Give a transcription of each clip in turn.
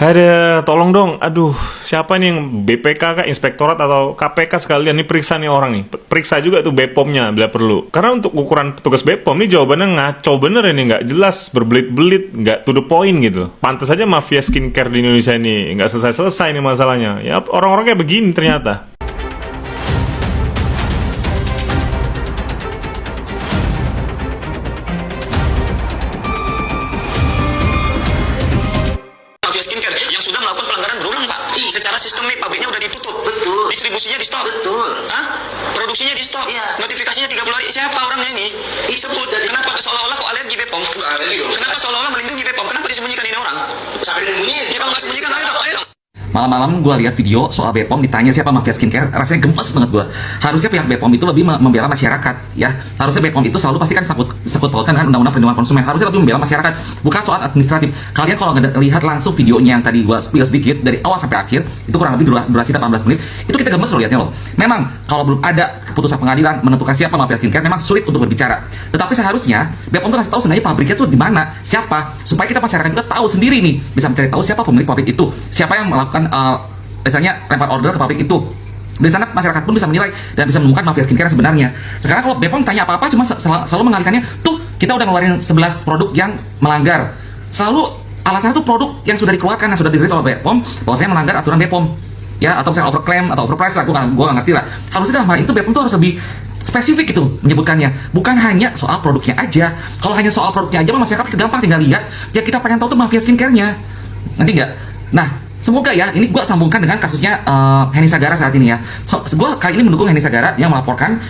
Ada, tolong dong. Aduh, siapa nih yang BPK kah, Inspektorat atau KPK sekalian nih periksa nih orang nih. Periksa juga tuh BPOM-nya bila perlu. Karena untuk ukuran petugas BPOM nih jawabannya ngaco bener ini, nggak jelas, berbelit-belit, nggak to the point gitu. Pantes aja mafia skincare di Indonesia ini nggak selesai-selesai nih masalahnya. Ya orang-orang kayak begini ternyata. Mafia skincare yang sudah melakukan pelanggaran berulang, Pak. Secara sistemik pabriknya udah ditutup. Betul. Distribusinya di stop. Betul. Hah? Produksinya di stop. Iya. Notifikasinya 30 hari. Siapa orangnya ini? Sebut. Kenapa seolah-olah kok alergi BPOM? Enggak alergi dong. Kenapa seolah-olah melindungi BPOM? Kenapa disembunyikan ini orang? Siapa yang nyembunyiin? Ya kalau nggak sembunyikan, ayo dong. Malam-malam gue lihat video soal BPOM ditanya siapa mafia skincare, rasanya gemes banget gue. Harusnya pihak BPOM itu lebih membela masyarakat, ya. Harusnya BPOM itu selalu pasti kan sekut pautkan dengan undang-undang perlindungan konsumen. Harusnya lebih membela masyarakat, bukan soal administratif. Kalian kalau lihat langsung videonya yang tadi gue spill sedikit dari awal sampai akhir, itu kurang lebih durasi 18 menit. Itu kita gemes loh lihatnya loh. Memang kalau belum ada keputusan pengadilan menentukan siapa mafia skincare, memang sulit untuk berbicara. Tetapi seharusnya BPOM tuh kasih tahu sebenarnya pabriknya tuh di mana, siapa, supaya kita masyarakat juga tahu sendiri nih, bisa mencari tahu siapa pemilik pabrik itu, siapa yang melakukan misalnya lempar order ke pabrik itu. Di sana masyarakat pun bisa menilai dan bisa menemukan mafia skincare sebenarnya. Sekarang kalau BPOM tanya apa-apa cuma selalu mengalihkannya, tuh kita udah ngeluarin 11 produk yang melanggar. Selalu alasannya tuh produk yang sudah dikeluarkan, yang sudah dirilis oleh BPOM, bahwasanya melanggar aturan BPOM. Ya, atau misalnya overclaim atau overprice lah, gue gak ngerti lah. Harusnya dalam hal itu BPOM tuh harus lebih spesifik gitu menyebutkannya, bukan hanya soal produknya aja. Kalau hanya soal produknya aja masyarakat gampang tinggal lihat, ya kita pengen tahu tuh mafia skincare-nya. Nanti nggak? Nah, semoga ya, ini gue sambungkan dengan kasusnya Henny Sagara saat ini ya. Gue kali ini mendukung Henny Sagara yang melaporkan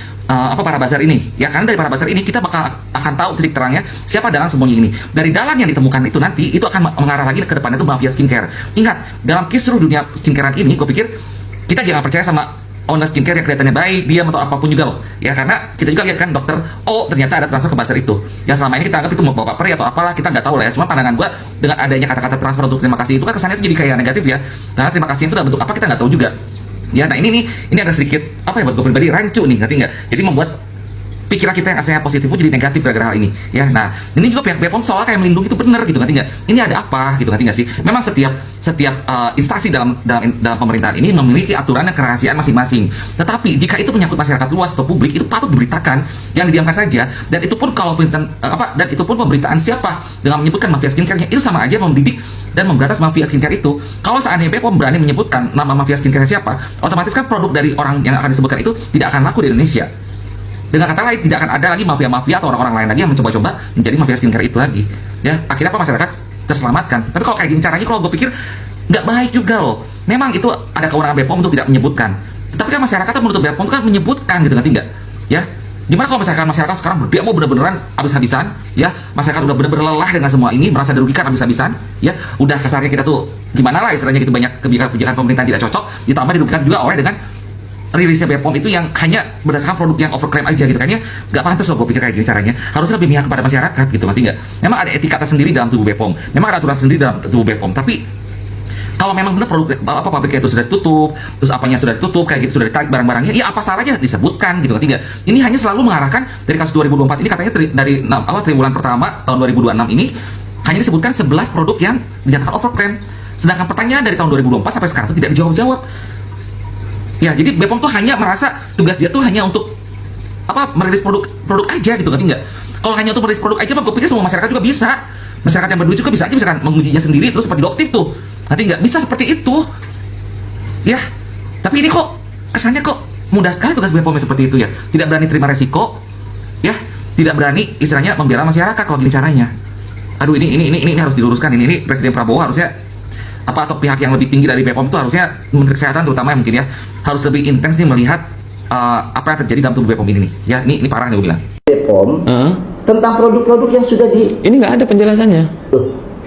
para bazar ini. Ya, karena dari para bazar ini kita akan tahu titik terangnya siapa dalang semuanya ini. Dari dalang yang ditemukan itu nanti, itu akan mengarah lagi ke depannya itu mafia skincare. Ingat, dalam kisruh dunia skincarean ini, gue pikir kita jangan percaya sama owner skincare yang kelihatannya baik, diam atau apapun juga loh. Ya, karena kita juga lihat kan dokter, oh ternyata ada transfer ke bazar itu. Yang selama ini kita anggap itu mau bawa peri atau apalah, kita nggak tahu lah ya. Cuma pandangan gua dengan adanya kata-kata transfer untuk terima kasih itu kan kesannya itu jadi kayak negatif ya. Karena terima kasih itu dalam bentuk apa kita nggak tahu juga. Ya, nah ini agak sedikit apa ya buat gue pribadi rancu nih, ngerti nggak? Jadi membuat pikiran kita yang asalnya positif pun jadi negatif gara-gara hal ini ya. Nah, ini juga pihak BPOM soalnya kayak melindungi itu benar gitu, ngerti nggak? Ini ada apa gitu, ngerti nggak sih? Memang setiap instansi dalam pemerintahan ini memiliki aturan dan kerahasiaan masing-masing. Tetapi jika itu menyangkut masyarakat luas atau publik, itu patut diberitakan, jangan didiamkan saja. Dan itu pun kalau pemberitaan siapa dengan menyebutkan mafia skincare-nya, itu sama aja mendidik dan memberantas mafia skincare itu. Kalau seandainya BPOM berani menyebutkan nama mafia skincare siapa, otomatis kan produk dari orang yang akan disebutkan itu tidak akan laku di Indonesia. Dengan kata lain, tidak akan ada lagi mafia-mafia atau orang-orang lain lagi yang mencoba-coba menjadi mafia skincare itu lagi. Ya, akhirnya apa, masyarakat terselamatkan. Tapi kalau kayak gini caranya, kalau gue pikir nggak baik juga loh. Memang itu ada kewenangan BPOM untuk tidak menyebutkan. Tapi kan masyarakat menuntut BPOM itu kan menyebutkan gitu, ngerti nggak? Ya, gimana kalau masyarakat sekarang berdemo bener-beneran habis-habisan, ya, masyarakat udah bener-bener lelah dengan semua ini, merasa dirugikan habis-habisan, ya, udah kasarnya kita tuh gimana lah istilahnya gitu, banyak kebijakan pemerintah tidak cocok, ditambah dirugikan juga oleh dengan rilisnya BPOM itu yang hanya berdasarkan produk yang overclaim aja gitu kan ya. Nggak pantas loh gue pikir kayak gini caranya. Harusnya lebih memihak kepada masyarakat gitu, ngerti nggak? Memang ada etika tersendiri dalam tubuh BPOM, memang ada aturan sendiri dalam tubuh BPOM, tapi kalau memang benar produk pabriknya itu sudah ditutup, terus apanya sudah ditutup kayak gitu, sudah ditarik barang-barangnya, ya apa salahnya disebutkan gitu, ngerti nggak? Ini hanya selalu mengarahkan dari kasus 2024 ini, katanya dari triwulan pertama tahun 2026 ini hanya disebutkan 11 produk yang dinyatakan overclaim. Sedangkan pertanyaan dari tahun 2024 sampai sekarang itu tidak dijawab-jawab. Ya, jadi BPOM tuh hanya merasa tugas dia tuh hanya untuk merilis produk aja gitu, ngerti nggak? Kalau hanya untuk merilis produk aja, gue pikir semua masyarakat juga bisa. Masyarakat yang berduit juga bisa aja misalkan mengujinya sendiri terus seperti doktif tuh, ngerti nggak? Bisa seperti itu. Ya, tapi ini kok kesannya kok mudah sekali tugas BPOM seperti itu ya. Tidak berani terima resiko, ya, tidak berani istilahnya membela masyarakat kalau gini caranya. Aduh, ini harus diluruskan. Ini Presiden Prabowo harusnya atau pihak yang lebih tinggi dari BPOM itu harusnya, Menteri Kesehatan terutama ya mungkin ya, harus lebih intens nih melihat apa yang terjadi dalam tubuh BPOM ini nih. Ya, ini parah nih gue bilang. BPOM tentang produk-produk yang sudah Ini nggak ada penjelasannya.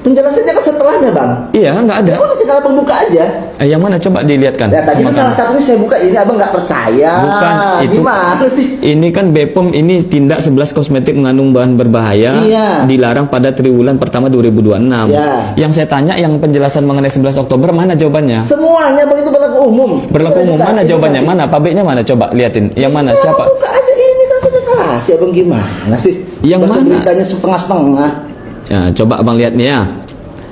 penjelasannya kan setelahnya, Bang. Iya, nggak ada. Ya udah tinggal abang buka aja. Yang mana coba dilihatkan? Ya tadi sama kan salah kamu. satunya saya buka, ini abang nggak percaya. Bukan itu. Gimana sih? Ini kan BPOM ini tindak 11 kosmetik mengandung bahan berbahaya, Iya. dilarang pada triwulan pertama 2026. Iya. Yang saya tanya yang penjelasan mengenai 11 Oktober mana jawabannya? Semuanya begitu berlaku umum. Berlaku umum, mana jawabannya? Mana pabriknya mana? Coba liatin. Yang mana? Ya, Siapa? buka aja ini, saya sudah kasih abang, gimana sih? Yang Baca mana? beritanya setengah-setengah. Ya, coba abang lihat nih ya.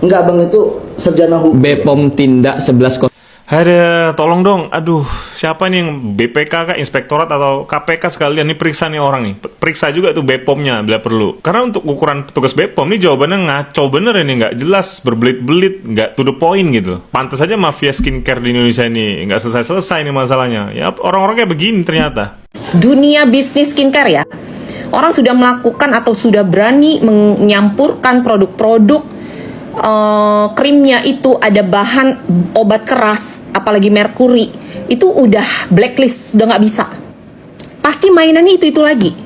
Enggak, abang itu sarjana hukum. BPOM tindak 11 Ada, tolong dong. Aduh, siapa nih yang BPK kah, inspektorat atau KPK sekalian nih periksa nih orang nih. Periksa juga tuh BPOM-nya bila perlu. Karena untuk ukuran petugas BPOM nih jawabannya ngaco bener ini, nggak jelas, berbelit-belit, nggak to the point gitu. Pantas aja mafia skincare di Indonesia ini nggak selesai-selesai nih masalahnya. Ya orang-orang kayak begini ternyata. Dunia bisnis skincare ya, orang sudah melakukan atau sudah berani menyampurkan produk-produk krimnya itu ada bahan obat keras, apalagi merkuri, itu udah blacklist, udah nggak bisa. Pasti mainannya itu lagi.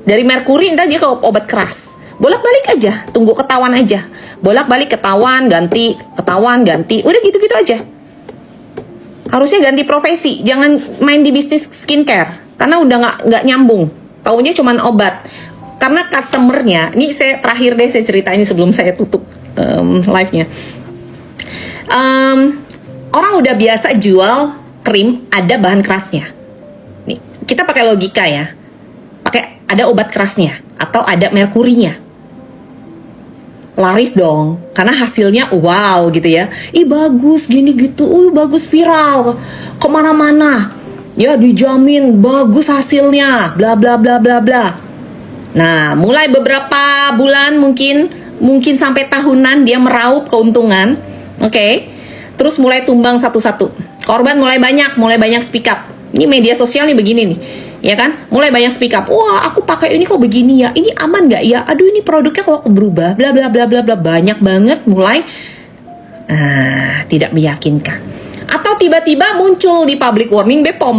Dari merkuri entah dia ke obat keras, bolak-balik aja, tunggu ketahuan aja, bolak-balik ketahuan ganti, udah gitu-gitu aja. Harusnya ganti profesi, jangan main di bisnis skincare karena udah nggak nyambung. Taunya cuman obat. Karena customernya, ini saya terakhir deh saya cerita ini sebelum saya tutup live-nya. Orang udah biasa jual krim ada bahan kerasnya. Nih, kita pakai logika ya. Pakai ada obat kerasnya atau ada merkurinya. Laris dong, karena hasilnya wow gitu ya. Ih bagus gini gitu, bagus viral kemana-mana. Ya dijamin bagus hasilnya, bla bla bla bla bla. Nah, mulai beberapa bulan mungkin sampai tahunan dia meraup keuntungan, oke? Terus mulai tumbang satu-satu. Korban mulai banyak speak up. Ini media sosial nih begini nih, ya kan? Mulai banyak speak up. Wah, aku pakai ini kok begini ya? Ini aman nggak ya? Aduh, ini produknya kok berubah, bla bla bla bla bla. Banyak banget mulai tidak meyakinkan. Atau tiba-tiba muncul di public warning BPOM.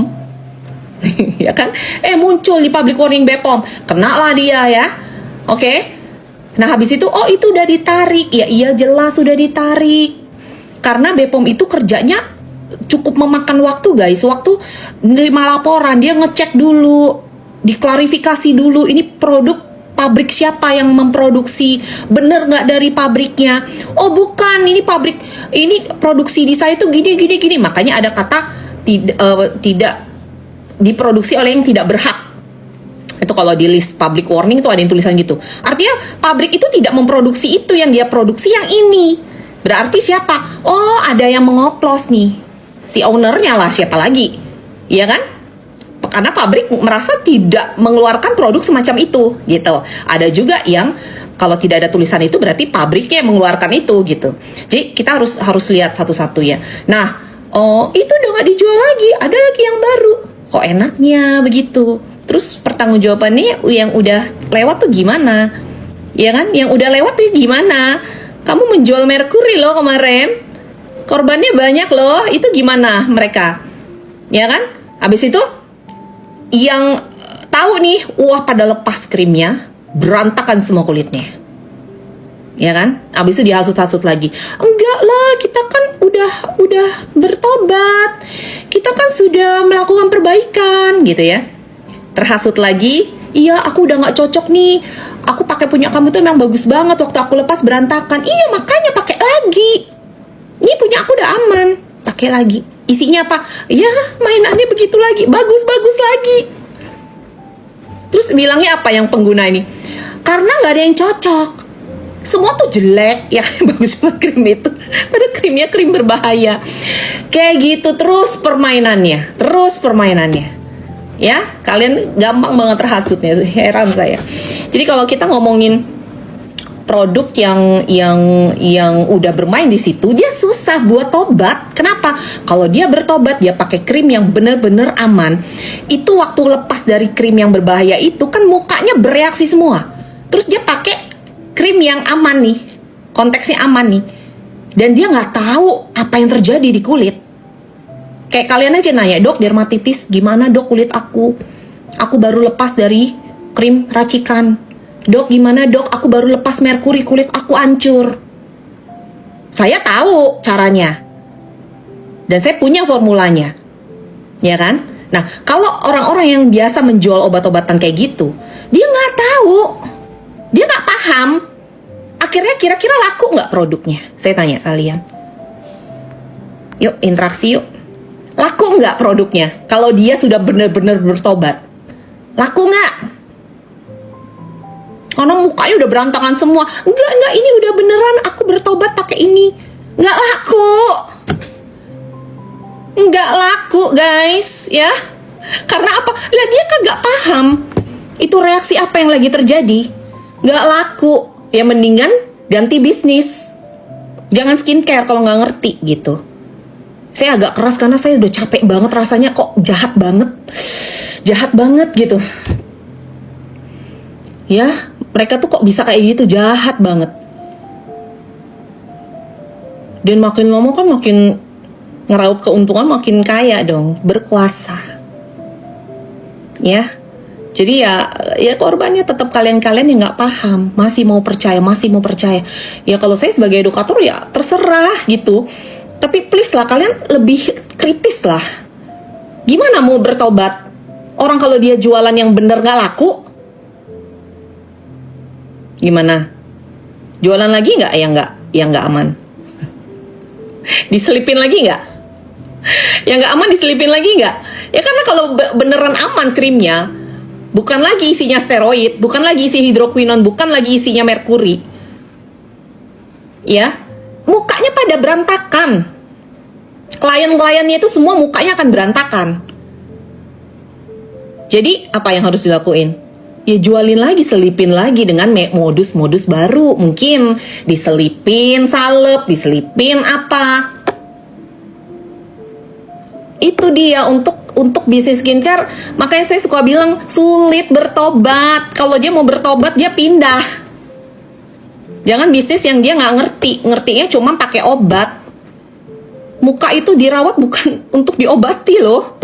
Ya kan? Muncul di public warning BPOM. Kena lah dia ya. Oke? Nah habis itu, itu udah ditarik. Ya iya jelas sudah ditarik. Karena BPOM itu kerjanya cukup memakan waktu guys. Waktu menerima laporan, dia ngecek dulu, diklarifikasi dulu, ini produk pabrik siapa yang memproduksi, bener nggak dari pabriknya. Oh bukan, ini pabrik, ini produksi di saya itu gini. Makanya ada kata tidak diproduksi oleh yang tidak berhak. Itu kalau di list public warning itu ada yang tulisan gitu. Artinya pabrik itu tidak memproduksi itu, yang dia produksi yang ini. Berarti siapa? Oh, ada yang mengoplos nih. Si ownernya lah, siapa lagi? Iya kan? Karena pabrik merasa tidak mengeluarkan produk semacam itu, gitu. Ada juga yang kalau tidak ada tulisan itu berarti pabriknya yang mengeluarkan itu, gitu. Jadi kita harus lihat satu-satu ya. Nah, itu udah nggak dijual lagi, ada lagi yang baru. Kok enaknya begitu? Terus pertanggungjawabannya yang udah lewat tuh gimana? Ya kan? Yang udah lewat tuh gimana? Kamu menjual merkuri loh kemarin. Korbannya banyak loh. Itu gimana mereka? Ya kan? Habis itu yang tahu nih, wah pada lepas krimnya, berantakan semua kulitnya. Ya kan? Habis itu dihasut-hasut lagi. Enggak lah, kita kan udah bertobat. Kita kan sudah melakukan perbaikan gitu ya. Terhasut lagi, iya aku udah gak cocok nih. Aku pakai punya kamu tuh memang bagus banget, waktu aku lepas berantakan. Iya makanya pakai lagi. Ini punya aku udah aman, pakai lagi. Isinya apa? Ya mainannya begitu lagi, bagus lagi. Terus bilangnya apa yang pengguna ini? Karena gak ada yang cocok. Semua tuh jelek ya. Bagus banget krim itu. Padahal krimnya krim berbahaya. Kayak gitu terus permainannya. Ya, kalian gampang banget terhasutnya. Heran saya. Jadi kalau kita ngomongin produk yang udah bermain di situ, dia susah buat tobat. Kenapa? Kalau dia bertobat, dia pakai krim yang bener-bener aman. Itu waktu lepas dari krim yang berbahaya itu kan mukanya bereaksi semua. Terus dia pakai krim yang aman nih, konteksnya aman nih, dan dia nggak tahu apa yang terjadi di kulit. Kayak kalian aja nanya, dok dermatitis gimana dok kulit aku baru lepas dari krim racikan. Dok gimana dok, aku baru lepas merkuri, kulit aku hancur. Saya tahu caranya dan saya punya formulanya, ya kan? Nah kalau orang-orang yang biasa menjual obat-obatan kayak gitu, dia nggak tahu, dia nggak paham. Akhirnya kira-kira laku nggak produknya? Saya tanya kalian. Yuk interaksi yuk. Laku nggak produknya? Kalau dia sudah benar-benar bertobat, laku nggak? Karena mukanya udah berantakan semua. Enggak, ini udah beneran aku bertobat pakai ini. Nggak laku. Nggak laku, guys, ya. Karena apa? Lah dia kagak paham itu reaksi apa yang lagi terjadi. Nggak laku. Ya mendingan ganti bisnis. Jangan skincare kalau nggak ngerti gitu. Saya agak keras karena saya udah capek banget rasanya, kok jahat banget. Jahat banget gitu. Ya, mereka tuh kok bisa kayak gitu, jahat banget. Dan makin lama kan makin ngeraup keuntungan, makin kaya dong, berkuasa. Ya. Jadi ya korbannya tetap kalian-kalian yang nggak paham, masih mau percaya. Ya kalau saya sebagai edukator ya terserah gitu. Tapi please lah kalian lebih kritis lah. Gimana mau bertobat? Orang kalau dia jualan yang bener nggak laku, gimana? Jualan lagi nggak? Yang nggak aman. Diselipin lagi nggak? Yang nggak aman diselipin lagi nggak? Ya karena kalau beneran aman krimnya, bukan lagi isinya steroid, bukan lagi isi hidroquinon, bukan lagi isinya merkuri. Ya, mukanya pada berantakan. Klien-kliennya itu semua mukanya akan berantakan. Jadi apa yang harus dilakuin? Ya jualin lagi, selipin lagi dengan modus-modus baru. Mungkin diselipin salep, diselipin apa. Itu dia untuk bisnis skincare. Makanya saya suka bilang sulit bertobat. Kalau dia mau bertobat dia pindah. Jangan bisnis yang dia nggak ngerti. Ngertinya cuma pakai obat. Muka itu dirawat bukan untuk diobati loh.